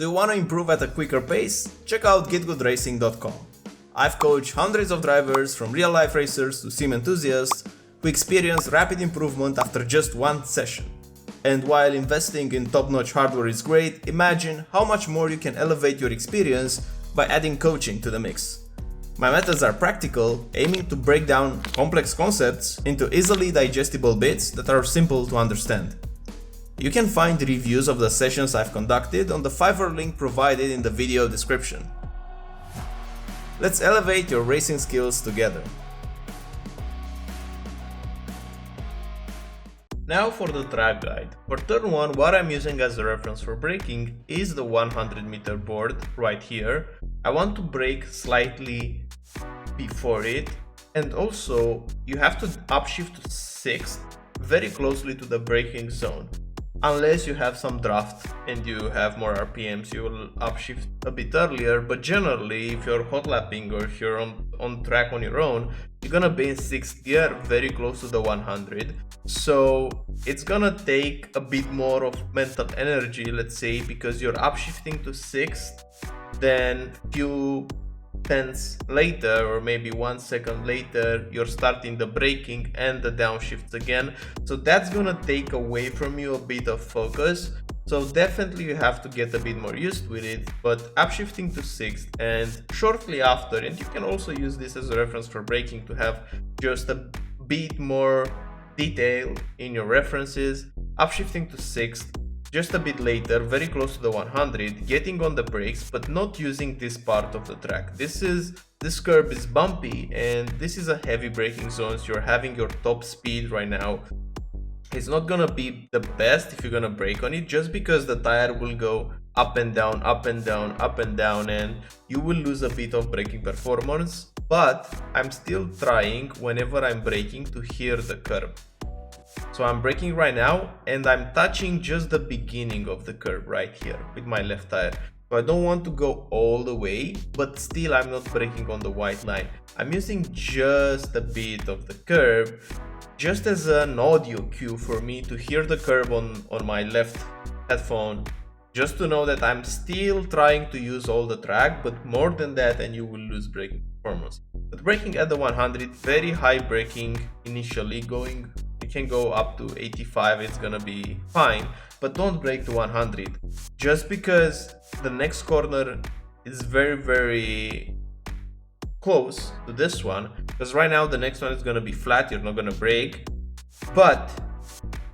Do you want to improve at a quicker pace? Check out GitGUDRacing.com. I've coached hundreds of drivers, from real-life racers to sim enthusiasts, who experience rapid improvement after just one session. And while investing in top-notch hardware is great, imagine how much more you can elevate your experience by adding coaching to the mix. My methods are practical, aiming to break down complex concepts into easily digestible bits that are simple to understand. You can find reviews of the sessions I've conducted on the Fiverr link provided in the video description. Let's elevate your racing skills together. Now for the track guide. For turn 1, what I'm using as a reference for braking is the 100-meter board right here. I want to brake slightly before it, and also you have to upshift to 6th very closely to the braking zone. Unless you have some draft and you have more RPMs, you will upshift a bit earlier, but generally if you're hot lapping or if you're on track on your own, you're gonna be in 6th gear very close to the 100. So it's gonna take a bit more of mental energy, let's say, because you're upshifting to 6th, then few tenths later or maybe 1 second later you're starting the braking and the downshifts again, so that's gonna take away from you a bit of focus. So definitely you have to get a bit more used with it, but upshifting to 6th and shortly after, and you can also use this as a reference for braking to have just a bit more detail in your references, upshifting to 6th just a bit later, very close to the 100, getting on the brakes, but not using this part of the track. This curb is bumpy and this is a heavy braking zone, so you're having your top speed right now. It's not gonna be the best if you're gonna brake on it, just because the tire will go up and down, up and down, up and down, and you will lose a bit of braking performance. But I'm still trying whenever I'm braking to hear the curb. So I'm braking right now and I'm touching just the beginning of the curb right here with my left tire. So I don't want to go all the way, but still I'm not braking on the white line. I'm using just a bit of the curb, just as an audio cue for me to hear the curb on my left headphone, just to know that I'm still trying to use all the track, but more than that and you will lose braking performance. But braking at the 100, very high braking initially, you can go up to 85, it's gonna be fine, but don't brake to 100, just because the next corner is very close to this one, because right now the next one is gonna be flat, you're not gonna brake, but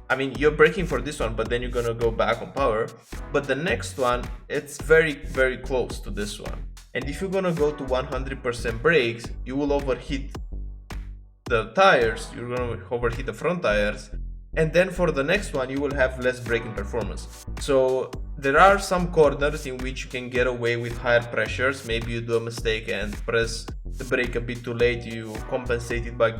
I mean you're braking for this one, but then you're gonna go back on power, but the next one, it's very close to this one, and if you're gonna go to 100% brakes, you will overheat the tires, you're gonna overheat the front tires, and then for the next one you will have less braking performance. So there are some corners in which you can get away with higher pressures. Maybe you do a mistake and press the brake a bit too late, you compensate it by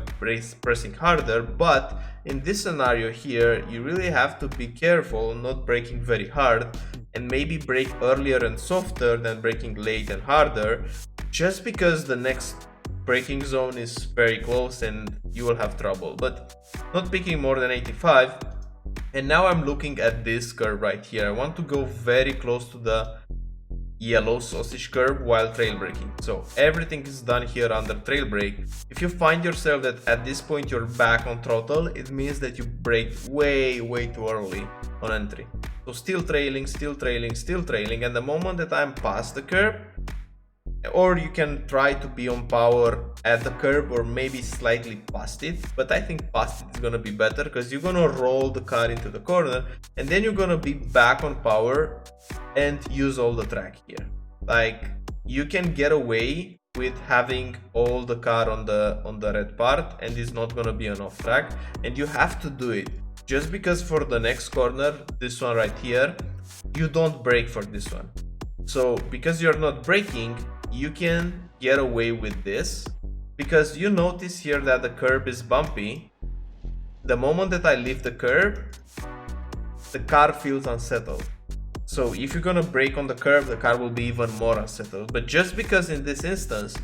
pressing harder, but in this scenario here you really have to be careful not braking very hard and maybe brake earlier and softer than braking late and harder, just because the next braking zone is very close and you will have trouble. But not picking more than 85. And now I'm looking at this curve right here. I want to go very close to the yellow sausage curve while trail braking. So everything is done here under trail brake. If you find yourself that at this point you're back on throttle, it means that you braked way too early on entry. So still trailing, and the moment that I'm past the curb, or you can try to be on power at the curb or maybe slightly past it, but I think past it is gonna be better, because you're gonna roll the car into the corner and then you're gonna be back on power and use all the track here. Like, you can get away with having all the car on the red part and it's not gonna be an off track, and you have to do it, just because for the next corner, this one right here, you don't brake for this one. So because you're not braking, you can get away with this, because you notice here that the curb is bumpy. The moment that I leave the curb, the car feels unsettled. So if you're gonna brake on the curb, the car will be even more unsettled. But just because in this instance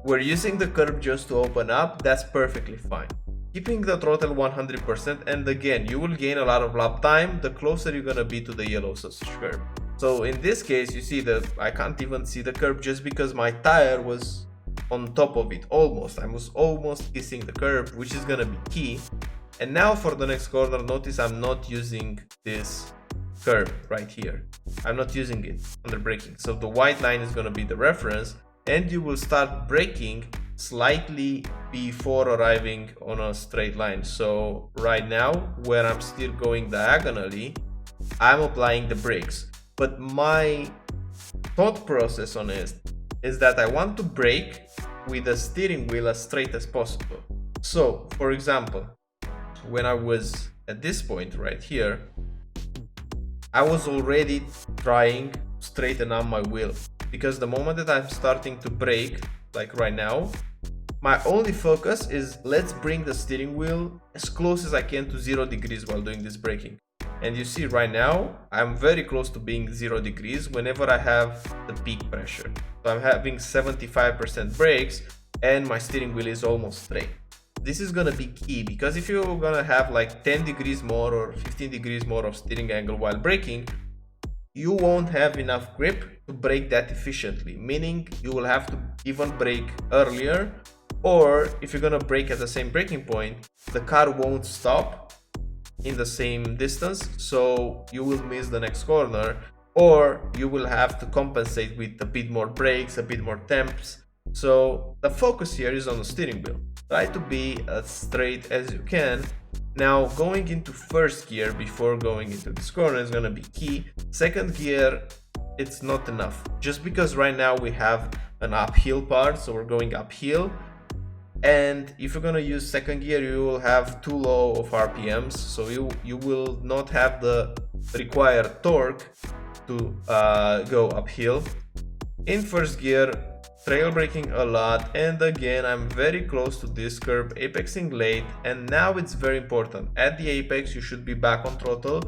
we're using the curb just to open up, that's perfectly fine. Keeping the throttle 100%, and again, you will gain a lot of lap time the closer you're gonna be to the yellow sausage curb. So in this case, you see that I can't even see the curb just because my tire was on top of it, almost. I was almost kissing the curb, which is gonna be key. And now for the next corner, notice I'm not using this curb right here. I'm not using it under braking. So the white line is gonna be the reference, and you will start braking slightly before arriving on a straight line. So right now, where I'm still going diagonally, I'm applying the brakes. But my thought process on it is that I want to brake with the steering wheel as straight as possible. So for example, when I was at this point right here, I was already trying to straighten out my wheel, because the moment that I'm starting to brake, like right now, my only focus is let's bring the steering wheel as close as I can to 0 degrees while doing this braking. And you see right now, I'm very close to being 0 degrees whenever I have the peak pressure. So I'm having 75% brakes and my steering wheel is almost straight. This is gonna be key, because if you're gonna have like 10 degrees more or 15 degrees more of steering angle while braking, you won't have enough grip to brake that efficiently, meaning you will have to even brake earlier, or if you're gonna brake at the same braking point, the car won't stop in the same distance, so you will miss the next corner, or you will have to compensate with a bit more brakes, a bit more temps. So the focus here is on the steering wheel. Try to be as straight as you can. Now going into first gear before going into this corner is gonna be key. Second gear, it's not enough, just because right now we have an uphill part, so we're going uphill. And if you're gonna use second gear, you will have too low of RPMs, so you will not have the required torque to go uphill. In first gear, trail braking a lot, and again I'm very close to this curb, apexing late, and now it's very important. At the apex you should be back on throttle,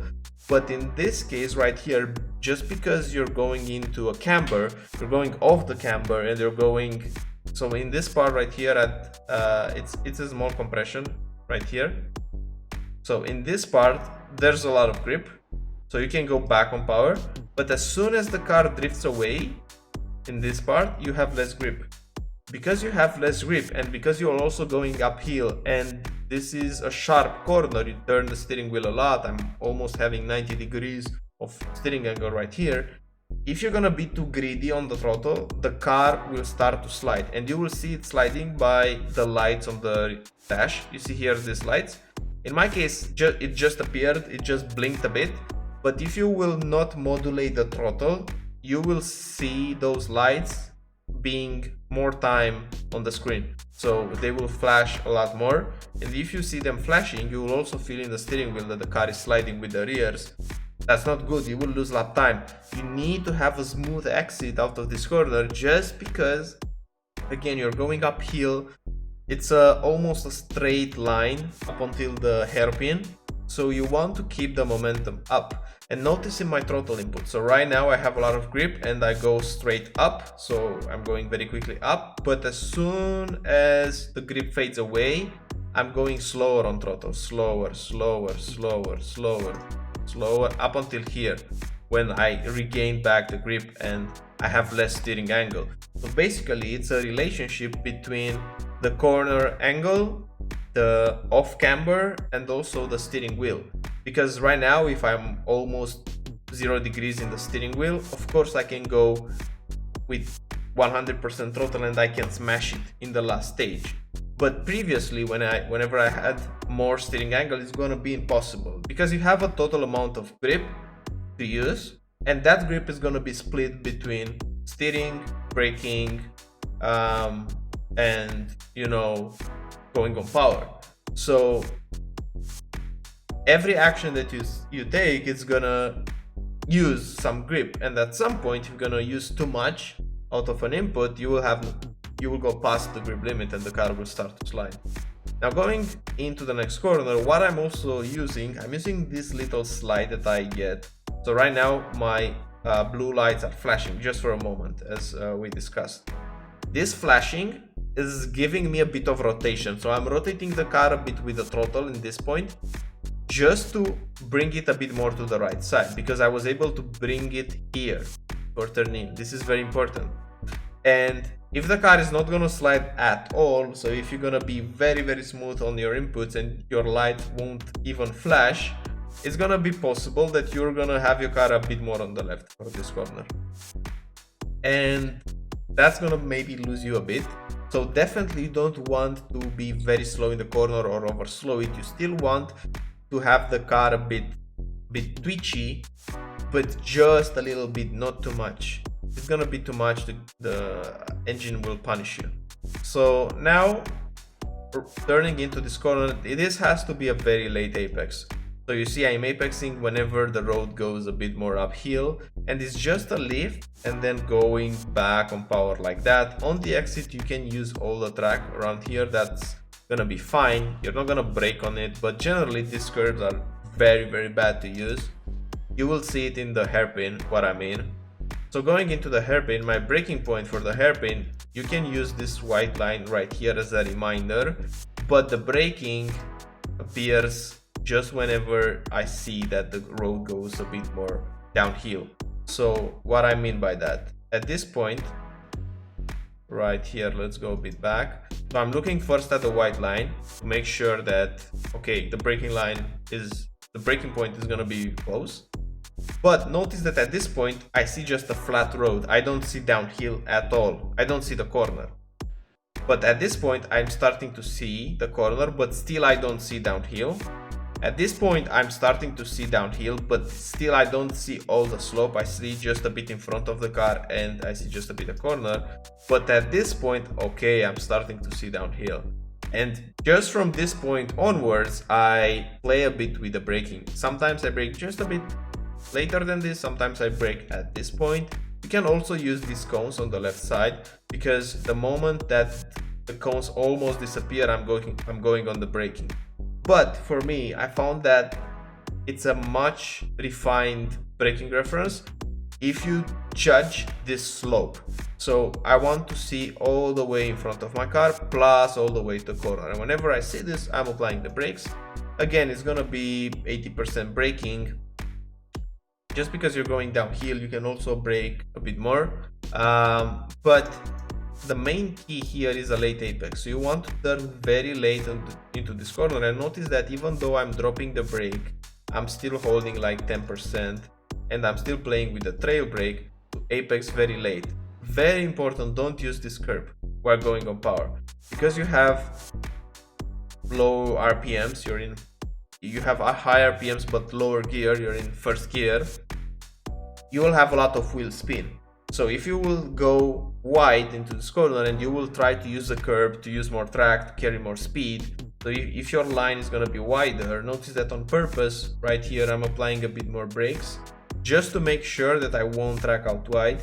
but in this case right here, just because you're going into a camber, you're going off the camber and you're going, so in this part right here at it's a small compression right here. So in this part there's a lot of grip, so you can go back on power, but as soon as the car drifts away in this part, you have less grip. Because you have less grip and because you're also going uphill and this is a sharp corner, you turn the steering wheel a lot, I'm almost having 90 degrees of steering angle right here. If you're gonna be too greedy on the throttle, the car will start to slide, and you will see it sliding by the lights on the dash. You see here these lights. In my case, it just appeared, it just blinked a bit, but if you will not modulate the throttle, you will see those lights being more time on the screen, so they will flash a lot more. And if you see them flashing, you will also feel in the steering wheel that the car is sliding with the rears. That's not good, you will lose lap time. You need to have a smooth exit out of this corner, just because again you're going uphill. It's almost a straight line up until the hairpin, so you want to keep the momentum up. And notice in my throttle input, so right now I have a lot of grip and I go straight up, so I'm going very quickly up, but as soon as the grip fades away, I'm going slower on throttle, slower, up until here, when I regain back the grip and I have less steering angle. So basically it's a relationship between the corner angle, the off camber, and also the steering wheel. Because right now, if I'm almost 0 degrees in the steering wheel, of course I can go with 100% throttle and I can smash it in the last stage. But previously, whenever I had more steering angle, it's gonna be impossible, because you have a total amount of grip to use, and that grip is gonna be split between steering, braking, and going on power. So every action that you take is gonna use some grip, and at some point if you're gonna use too much out of an input, you will go past the grip limit and the car will start to slide. Now going into the next corner, what I'm also using, I'm using this little slide that I get. So right now my blue lights are flashing just for a moment, as we discussed. This flashing is giving me a bit of rotation, so I'm rotating the car a bit with the throttle in this point, just to bring it a bit more to the right side, because I was able to bring it here for turn in. This is very important. And if the car is not gonna slide at all, so if you're gonna be very smooth on your inputs and your light won't even flash, it's gonna be possible that you're gonna have your car a bit more on the left for this corner. And that's gonna maybe lose you a bit. So definitely you don't want to be very slow in the corner or over slow it. You still want to have the car a bit twitchy, but just a little bit, not too much. If it's gonna be too much, the engine will punish you. So now, turning into this corner, this has to be a very late apex. So you see I'm apexing whenever the road goes a bit more uphill, and it's just a lift and then going back on power like that. On the exit you can use all the track around here, that's gonna be fine. You're not gonna brake on it, but generally these curves are very bad to use. You will see it in the hairpin, what I mean. So going into the hairpin, my braking point for the hairpin, you can use this white line right here as a reminder, but the braking appears just whenever I see that the road goes a bit more downhill. So what I mean by that, at this point right here, let's go a bit back. So I'm looking first at the white line to make sure that, okay, the braking point is gonna be close. But notice that at this point I see just a flat road. I don't see downhill at all. I don't see the corner. But at this point I'm starting to see the corner, but still I don't see downhill. At this point I'm starting to see downhill, but still I don't see all the slope. I see just a bit in front of the car and I see just a bit of corner. But at this point, okay, I'm starting to see downhill. And just from this point onwards, I play a bit with the braking. Sometimes I brake just a bit later than this, sometimes I brake at this point. You can also use these cones on the left side, because the moment that the cones almost disappear, I'm going on the braking. But for me, I found that it's a much refined braking reference if you judge this slope. So I want to see all the way in front of my car plus all the way to the corner. And whenever I see this, I'm applying the brakes. Again, it's gonna be 80% braking. Just because you're going downhill, you can also brake a bit more. But the main key here is a late apex. So you want to turn very late into this corner, and notice that even though I'm dropping the brake, I'm still holding like 10% and I'm still playing with the trail brake to apex very late. Very important, don't use this curb while going on power, because you have low RPMs, you have a high RPMs but lower gear, you're in first gear, you will have a lot of wheel spin. So if you will go wide into this corner and you will try to use the curb to use more track, to carry more speed, so if your line is going to be wider, notice that on purpose right here I'm applying a bit more brakes just to make sure that I won't track out wide,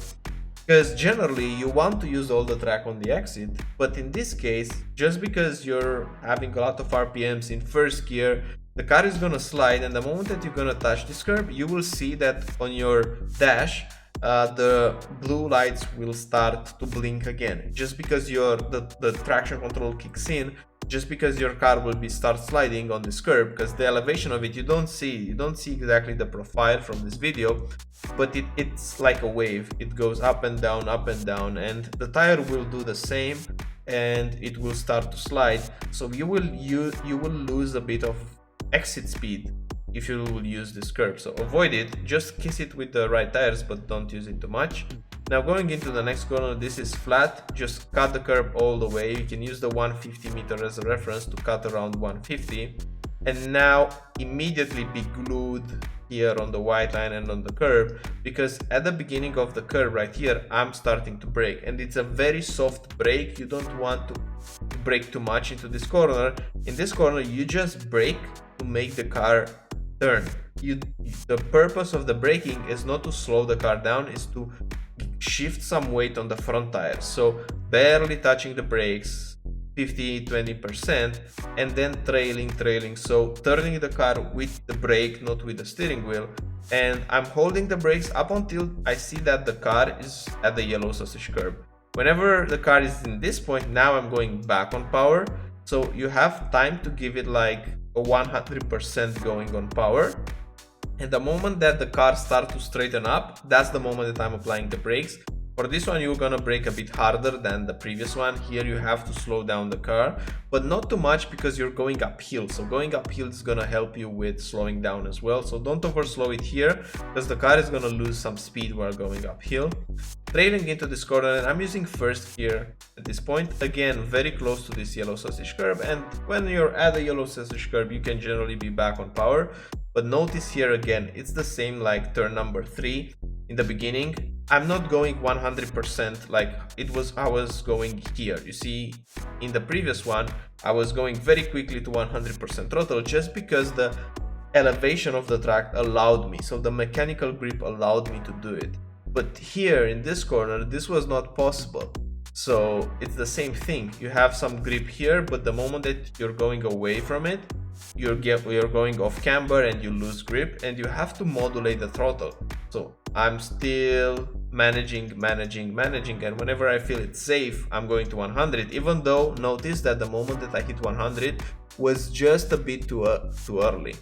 because generally you want to use all the track on the exit, but in this case, just because you're having a lot of RPMs in first gear, the car is going to slide, and the moment that you're going to touch this curb, you will see that on your dash the blue lights will start to blink again, just because the traction control kicks in, just because your car will start sliding on this curb, because the elevation of it you don't see exactly the profile from this video, but it's like a wave. It goes up and down, and the tire will do the same, and it will start to slide. So you will lose a bit of exit speed if you will use this curb. So avoid it, just kiss it with the right tires, but don't use it too much. Now going into the next corner, this is flat, just cut the curb all the way. You can use the 150 meter as a reference to cut around 150, and now immediately be glued here on the white line and on the curb, because at the beginning of the curve right here I'm starting to brake, and it's a very soft brake. You don't want to brake too much into this corner. In this corner you just brake to make the car turn. The purpose of the braking is not to slow the car down, is to shift some weight on the front tires. So barely touching the brakes, 50-20%, and then trailing, so turning the car with the brake, not with the steering wheel. And I'm holding the brakes up until I see that the car is at the yellow sausage curb. Whenever the car is in this point, now I'm going back on power. So you have time to give it like 100% going on power. And the moment that the car starts to straighten up, that's the moment that I'm applying the brakes. For this one, you're gonna brake a bit harder than the previous one. Here you have to slow down the car, but not too much because you're going uphill. So going uphill is gonna help you with slowing down as well. So don't over slow it here because the car is gonna lose some speed while going uphill. Trailing into this corner, and I'm using first gear at this point. Again, very close to this yellow sausage curb. And when you're at the yellow sausage curb, you can generally be back on power. But notice here again, it's the same like turn number 3 in the beginning. I'm not going 100% like I was going here. You see, in the previous one, I was going very quickly to 100% throttle just because the elevation of the track allowed me. So the mechanical grip allowed me to do it. But here in this corner, this was not possible. So it's the same thing. You have some grip here, but the moment that you're going away from it, you're going off camber and you lose grip and you have to modulate the throttle. So I'm still managing, and whenever I feel it's safe, I'm going to 100, even though notice that the moment that I hit 100 was just a bit too early.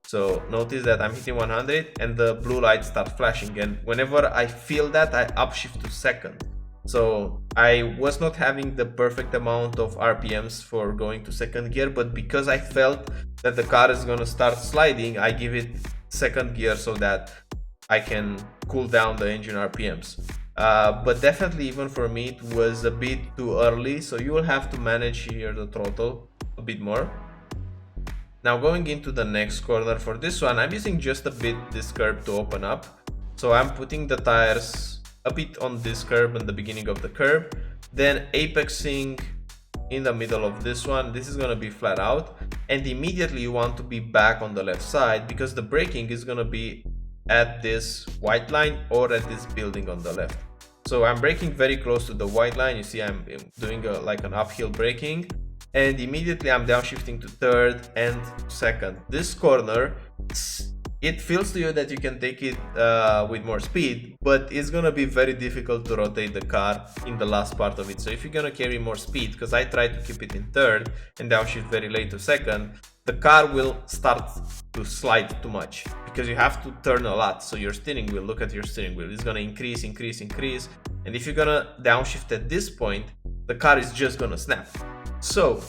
So notice that I'm hitting 100 and the blue lights start flashing, and whenever I feel that, I upshift to second. So I was not having the perfect amount of RPMs for going to second gear, but because I felt that the car is gonna start sliding, I give it second gear so that I can cool down the engine RPMs. But definitely even for me it was a bit too early, so you will have to manage here the throttle a bit more. Now going into the next corner, for this one I'm using just a bit this curb to open up. So I'm putting the tires a bit on this curb in the beginning of the curb, then apexing in the middle of this one. This is going to be flat out, and immediately you want to be back on the left side because the braking is going to be at this white line or at this building on the left. So I'm braking very close to the white line. You see I'm doing like an uphill braking, and immediately I'm downshifting to third and second. This corner, it feels to you that you can take it with more speed, but it's gonna be very difficult to rotate the car in the last part of it. So if you're gonna carry more speed, because I try to keep it in third and downshift very late to second, the car will start to slide too much because you have to turn a lot. So your steering wheel, look at your steering wheel, it's gonna increase. And if you're gonna downshift at this point, the car is just gonna snap. So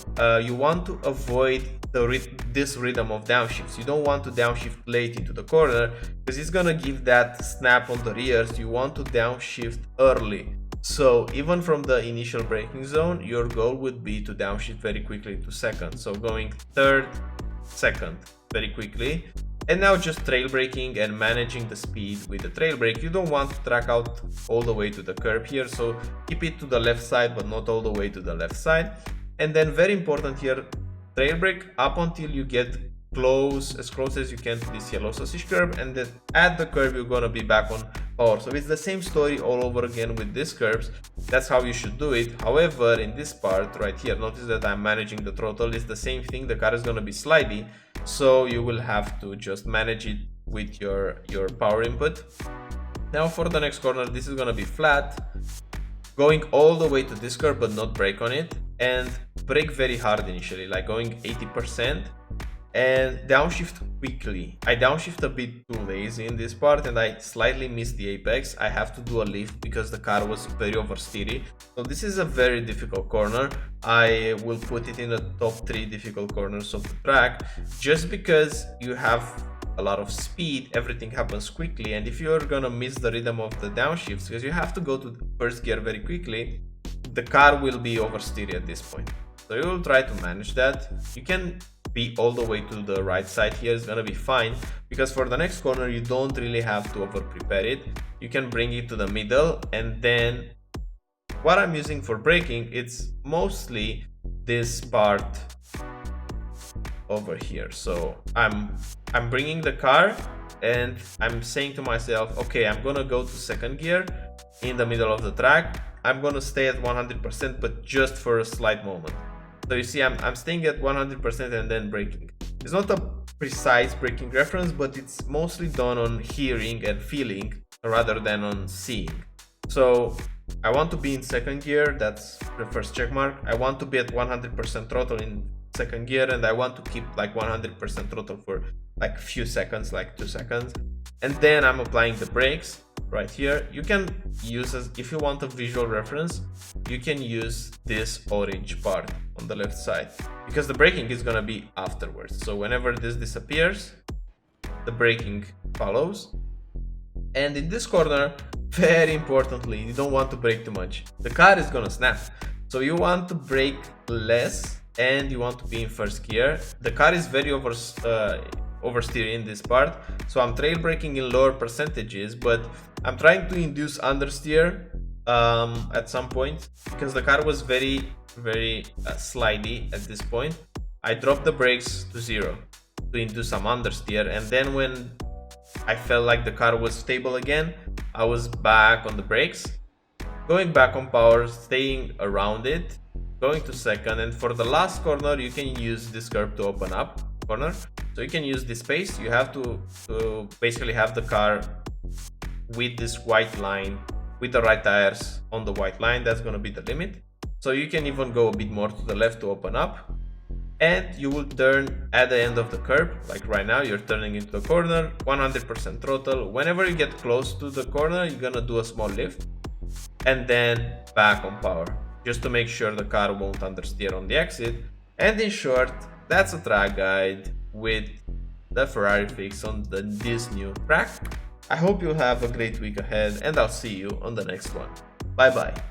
you want to avoid this rhythm of downshifts. You don't want to downshift late into the corner because it's gonna give that snap on the rears. You want to downshift early. So even from the initial braking zone, your goal would be to downshift very quickly to second. So going third, second very quickly. And now just trail braking and managing the speed with the trail brake. You don't want to track out all the way to the curb here, so keep it to the left side but not all the way to the left side. And then very important here, trail brake up until you get as close as you can to this yellow sausage curb, and then at the curb you're gonna be back on power. So it's the same story all over again with these curves. That's how you should do it. However, in this part right here, notice that I'm managing the throttle. It's the same thing. The car is gonna be slidey, so you will have to just manage it with your power input. Now for the next corner, this is gonna be flat, going all the way to this curb but not brake on it, and brake very hard initially, like going 80%, and downshift quickly. I downshift a bit too lazy in this part and I slightly missed the apex. I have to do a lift because the car was very oversteery. So this is a very difficult corner. I will put it in the top 3 difficult corners of the track just because you have a lot of speed, everything happens quickly, and if you're gonna miss the rhythm of the downshifts because you have to go to first gear very quickly, the car will be oversteery at this point. So you will try to manage that. You can be all the way to the right side here, it's gonna be fine because for the next corner you don't really have to over prepare it. You can bring it to the middle, and then what I'm using for braking, it's mostly this part over here. So I'm bringing the car and I'm saying to myself, okay, I'm gonna go to second gear in the middle of the track. I'm gonna stay at 100% but just for a slight moment. So you see I'm staying at 100% and then braking. It's not a precise braking reference, but it's mostly done on hearing and feeling rather than on seeing. So I want to be in second gear, that's the first check mark. I want to be at 100% throttle in second gear, and I want to keep like 100% throttle for like a few seconds, like 2 seconds. And then I'm applying the brakes right here. You can use, if you want a visual reference, you can use this orange part on the left side, because the braking is gonna be afterwards. So whenever this disappears, the braking follows. And in this corner, very importantly, you don't want to brake too much. The car is gonna snap. So you want to brake less, and you want to be in first gear. The car is very oversteer in this part, so I'm trail braking in lower percentages, but I'm trying to induce understeer at some point, because the car was very slidey at this point. I dropped the brakes to 0 to induce some understeer, and then when I felt like the car was stable again, I was back on the brakes, going back on power, staying around it, going to second. And for the last corner, you can use this curve to open up corner. So you can use this space. You have to basically have the car with this white line, with the right tires on the white line. That's going to be the limit. So you can even go a bit more to the left to open up, and you will turn at the end of the curve. Like right now, you're turning into the corner, 100% throttle. Whenever you get close to the corner, you're gonna do a small lift and then back on power, just to make sure the car won't understeer on the exit. And in short, that's a track guide with the Ferrari fix on this new track. I hope you have a great week ahead, and I'll see you on the next one. Bye bye.